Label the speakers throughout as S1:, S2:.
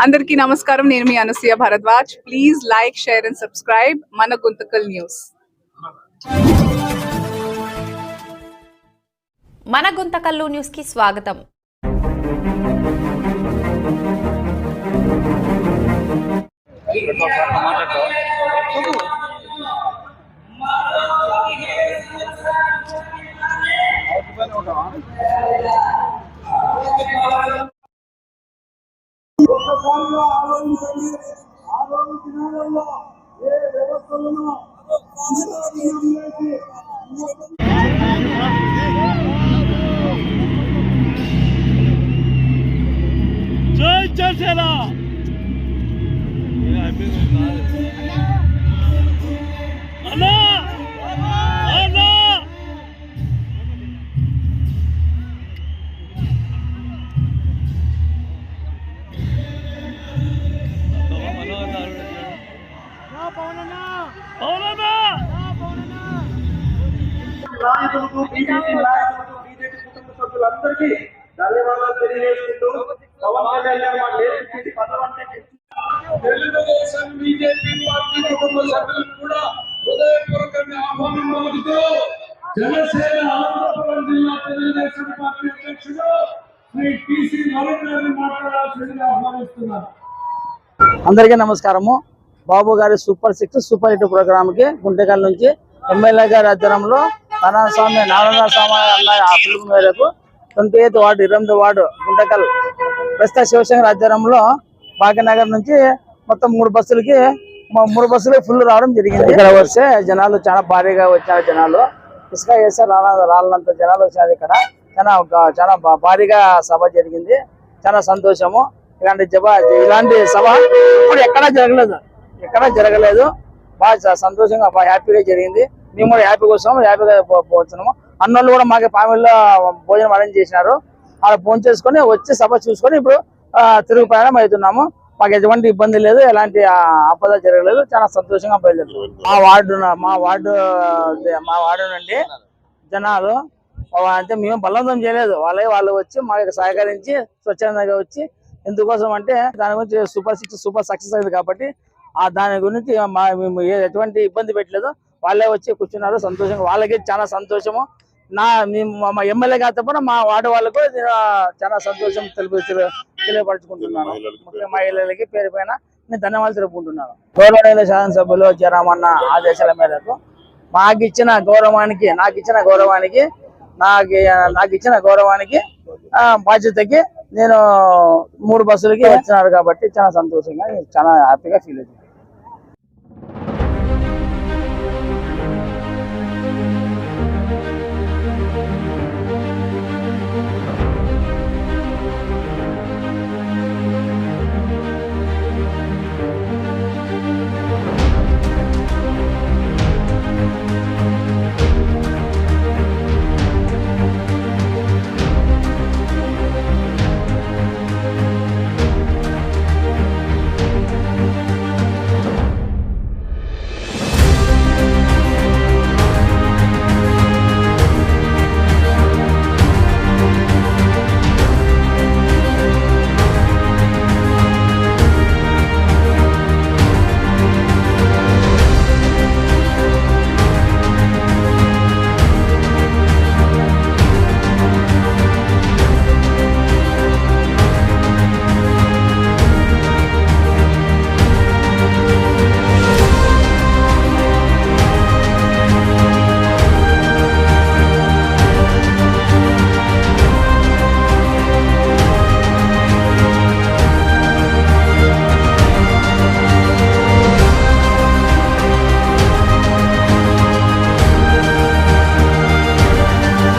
S1: అందరికీ నమస్కారం. నేను మీ Anasuya Bharadwaj. Please like, share and subscribe మన గుంతకల్ న్యూస్.
S2: మన గుంతకల్లు న్యూస్ కి స్వాగతం.
S3: జై జనసేన. అన్నా అన్నా
S4: నాయకులకు బీజేపీ నాయకులకు బీజేపీ కుటుంబ సభ్యులందరికీ ధన్యవాదాలు తెలియజేసుకుంటూ పవన్ కళ్యాణ్ గారు మాకు నేర్పించింది పదవంటే తెలుగుదేశం బీజేపీ పార్టీ కుటుంబ సభ్యులకు కూడా హృదయపూర్వకంగా ఆహ్వానం పలుకుతూ జనసేన ఆంధ్రప్రదేశ్ జిల్లా తెలుగుదేశం పార్టీ అధ్యక్షుడు శ్రీ టిసి వరుణ్ గారిని మాట్లాడాల్సిందిగా ఆహ్వానిస్తున్నారు.
S5: అందరికీ నమస్కారము. బాబు గారి సూపర్ 6 సూపర్ హిట్ ప్రోగ్రామ్ కి గుంటకల్ నుంచి ఎమ్మెల్యే గారి ఆధ్వర్యంలో స్వామి నారాయణ స్వామి అన్న ఆ పిలుపు మేరకు 28th వార్డు 28వ వార్డు గుంటకల్ ప్రస్తుత శివశంకర్ ఆధ్వర్యంలో భాగ్యనగర్ నుంచి మొత్తం 3 బస్సులు ఫుల్ రావడం జరిగింది. ఇక్కడ వస్తే జనాలు చాలా భారీగా వచ్చారు. జనాలు ఇసుక వేస్తే రాళ్ళంత జనాలు వచ్చారు. ఇక్కడ చాలా భారీగా సభ జరిగింది. చాలా సంతోషము. ఇలాంటి సభ ఇప్పుడు ఎక్కడా జరగలేదు. బాగా సంతోషంగా బాగా హ్యాపీగా జరిగింది. మేము కూడా హ్యాపీగా వస్తాము, హ్యాపీగా పోతున్నాము. అన్నోళ్ళు కూడా మాకు ఫ్యామిలీలో భోజనం అరేంజ్ చేసినారు. అలా ఫోన్ చేసుకొని వచ్చి సభ చూసుకొని ఇప్పుడు తిరుగు ప్రయాణం అవుతున్నాము. మాకు ఎటువంటి ఇబ్బంది లేదు, ఎలాంటి ఆపద జరగలేదు. చాలా సంతోషంగా బయలుదేరుతున్నాం. మా వార్డు నుండి జనాలు అంటే మేము బలవంతం చేయలేదు. వాళ్ళు వచ్చి మాకు సహకరించి స్వచ్ఛందంగా వచ్చి ఎందుకోసం అంటే దాని గురించి సూపర్ 6 సూపర్ సక్సెస్ అయింది కాబట్టి దాని గురించి మేము ఎటువంటి ఇబ్బంది పెట్టలేదు. వాళ్ళే వచ్చి కూర్చున్నారు సంతోషంగా. వాళ్ళకి చాలా సంతోషము. మా ఎమ్మెల్యే గారితో కూడా మా వార్డు వాళ్ళకు చాలా సంతోషం తెలియపరచుకుంటున్నాను. ముఖ్య మహిళలకి పేరు పైన నేను ధన్యవాదాలు తెలుపుకుంటున్నాను. గౌరవనీయుల శాసనసభ్యులు జయరామన్న ఆదేశాల మేరకు నాకు ఇచ్చిన గౌరవానికి బాధ్యతకి నేను 3 బస్సులకి వచ్చినారు కాబట్టి చాలా సంతోషంగా చాలా హ్యాపీగా ఫీల్ అవుతుంది.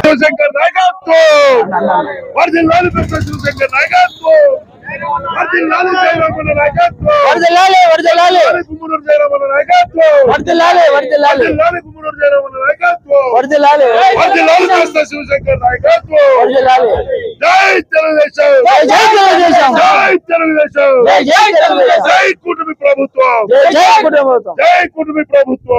S3: శివశంకర్ నాయకత్వం, వర్ధిల్లాలి శివశంకర్ నాయకత్వం, వర్ధిల్లాలి జయరామన్న నాయకత్వం, వర్ధిల్లాలి గుమ్మనూరు జయరామన్న నాయకత్వం, వర్ధిల్లాలి గుమ్మనూరు జయరామన్న నాయకత్వం, వర్ధిల్లాలి శివశంకర్ నాయకత్వం, జై తెలుగుదేశం, జై తెలుగుదేశం, జై కూటమి ప్రభుత్వం, జై కూటమి ప్రభుత్వం.